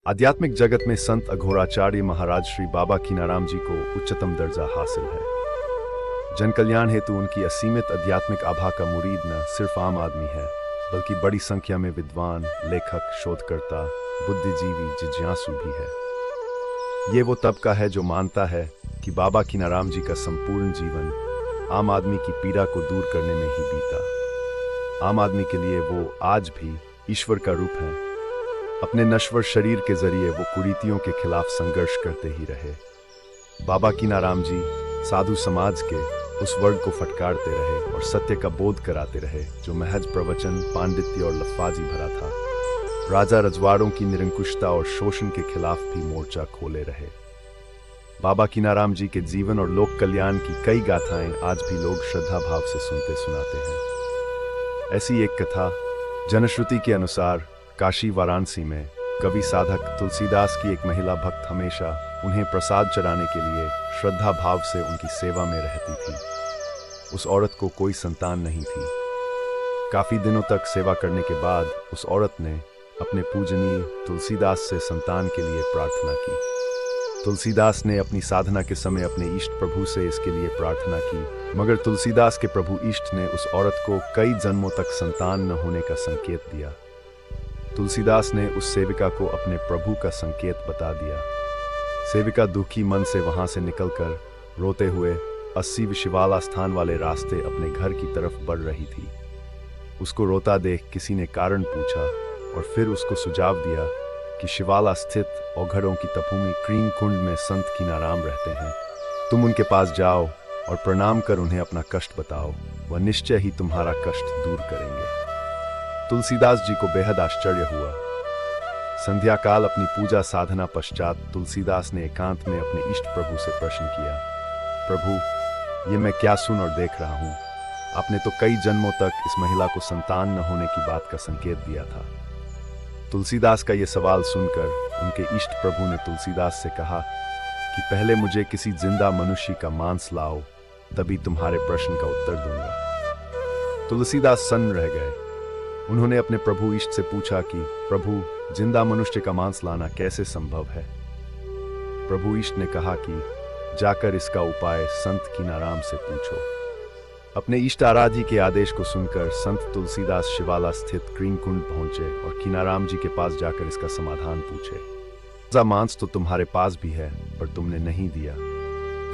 आध्यात्मिक जगत में संत अघोराचार्य महाराज श्री बाबा कीनाराम जी को उच्चतम दर्जा हासिल है। जन कल्याण हेतु उनकी असीमित आध्यात्मिक आभा का मुरीद न सिर्फ आम आदमी है, बल्कि बड़ी संख्या में विद्वान, लेखक, शोधकर्ता, बुद्धिजीवी, जिज्ञासु भी है। ये वो तबका है जो मानता है कि बाबा कीनाराम जी का संपूर्ण जीवन आम आदमी की पीड़ा को दूर करने में ही बीता। आम आदमी के लिए वो आज भी ईश्वर का रूप है। अपने नश्वर शरीर के जरिए वो कुरीतियों के खिलाफ संघर्ष करते ही रहे। बाबा कीनाराम जी साधु समाज के उस वर्ग को फटकारते रहे और सत्य का बोध कराते रहे जो महज प्रवचन, पांडित्य और लफ्फाजी भरा था। राजा रजवाड़ों की निरंकुशता और शोषण के खिलाफ भी मोर्चा खोले रहे। बाबा कीनाराम जी के जीवन और लोक कल्याण की कई गाथाएं आज भी लोग श्रद्धा भाव से सुनते सुनाते हैं। ऐसी एक कथा जनश्रुति के अनुसार काशी वाराणसी में कवि साधक तुलसीदास की एक महिला भक्त हमेशा उन्हें प्रसाद चढ़ाने के लिए श्रद्धा भाव से उनकी सेवा में रहती थी। उस औरत को कोई संतान नहीं थी। काफी दिनों तक सेवा करने के बाद उस औरत ने अपने पूजनीय तुलसीदास से संतान के लिए प्रार्थना की। तुलसीदास ने अपनी साधना के समय अपने इष्ट प्रभु से इसके लिए प्रार्थना की, मगर तुलसीदास के प्रभु इष्ट ने उस औरत को कई जन्मों तक संतान न होने का संकेत दिया। तुलसीदास ने उस सेविका को अपने प्रभु का संकेत बता दिया। सेविका दुखी मन से वहां से निकलकर रोते हुए 80 शिवाला स्थान वाले रास्ते अपने घर की तरफ बढ़ रही थी। उसको रोता देख किसी ने कारण पूछा और फिर उसको सुझाव दिया कि शिवाला स्थित औघड़ों की तपोभूमि क्रीम कुंड में संत कीनाराम रहते हैं। तुम उनके पास जाओ और प्रणाम कर उन्हें अपना कष्ट बताओ, वह निश्चय ही तुम्हारा कष्ट दूर करेंगे। तुलसीदास जी को बेहद आश्चर्य हुआ। संध्या काल अपनी पूजा साधना पश्चात तुलसीदास ने एकांत में अपने इष्ट प्रभु से प्रश्न किया, प्रभु, ये मैं क्या सुन और देख रहा हूँ? आपने तो कई जन्मों तक इस महिला को संतान न होने की बात का संकेत दिया था। तुलसीदास का यह सवाल सुनकर उनके इष्ट प्रभु ने तुलसीदास से कहा कि पहले मुझे किसी जिंदा मनुष्य का मांस लाओ, तभी तुम्हारे प्रश्न का उत्तर दूंगा। तुलसीदास सन्न रह गए। उन्होंने अपने प्रभु इष्ट से पूछा कि प्रभु, जिंदा मनुष्य का मांस लाना कैसे संभव है? प्रभु इष्ट ने कहा कि जाकर इसका उपाय संत कीनाराम से पूछो। अपने इष्ट आराध्य के आदेश को सुनकर संत तुलसीदास शिवाला स्थित क्रीम कुंड पहुंचे और कीनाराम जी के पास जाकर इसका समाधान पूछे। मांस तो तुम्हारे पास भी है, पर तुमने नहीं दिया।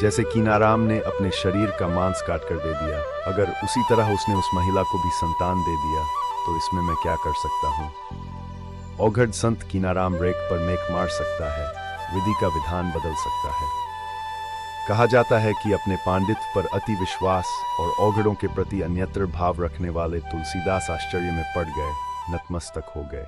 जैसे कीनाराम ने अपने शरीर का मांस काट कर दे दिया, अगर उसी तरह उसने उस महिला को भी संतान दे दिया तो इसमें मैं क्या कर सकता हूँ? औघड़ संत कीनाराम रेख पर मेक मार सकता है, विधि का विधान बदल सकता है। कहा जाता है कि अपने पांडित्य पर अति विश्वास और औघड़ों के प्रति अन्यत्र भाव रखने वाले तुलसीदास आश्चर्य में पड़ गए, नतमस्तक हो गए।